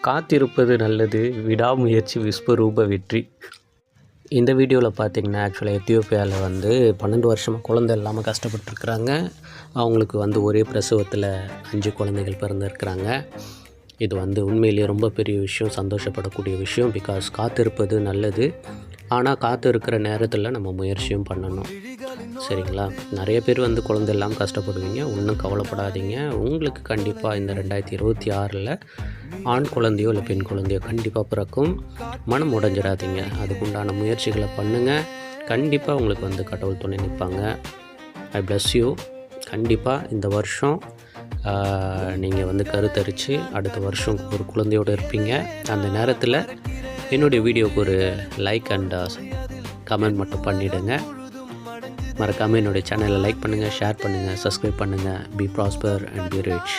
காத்திருப்பது நல்லது, விடாமுயற்சி விஸ்வரூப வெற்றி. இந்த வீடியோவில் பார்த்திங்கன்னா ஆக்சுவலாக எத்தியோப்பியாவில் 12 வருஷமாக குழந்தை இல்லாமல் கஷ்டப்பட்டுருக்குறாங்க. அவங்களுக்கு ஒரே பிரசவத்தில் 5 குழந்தைகள் பிறந்திருக்கிறாங்க. இது உண்மையிலேயே ரொம்ப பெரிய விஷயம், சந்தோஷப்படக்கூடிய விஷயம். பிகாஸ் காத்திருப்பது நல்லது, ஆனால் காத்து இருக்கிற நேரத்தில் நம்ம முயற்சியும் பண்ணணும். சரிங்களா? நிறைய பேர் குழந்தை இல்லாமல் கஷ்டப்படுவீங்க. ஒன்றும் கவலைப்படாதீங்க. உங்களுக்கு கண்டிப்பாக இந்த 2026 ஆண் குழந்தையோ இல்லை பெண் குழந்தையோ கண்டிப்பாக பிறக்கும். மனம் உடைஞ்சிடாதீங்க. அதுக்குண்டான முயற்சிகளை பண்ணுங்கள். கண்டிப்பாக உங்களுக்கு கடவுள் துணை நிற்பாங்க. ஐ பிளஸ் யூ. கண்டிப்பாக இந்த வருஷம் நீங்கள் கருத்தரித்து அடுத்த வருஷம் ஒரு குழந்தையோடு இருப்பீங்க. அந்த நேரத்தில் என்னுடைய வீடியோவுக்கு ஒரு லைக் அண்ட் கமெண்ட் மட்டும் பண்ணிவிடுங்க. மறக்காமல் என்னுடைய சேனலை லைக் பண்ணுங்கள், ஷேர் பண்ணுங்கள், சப்ஸ்கிரைப் பண்ணுங்கள். Be prosper and be rich.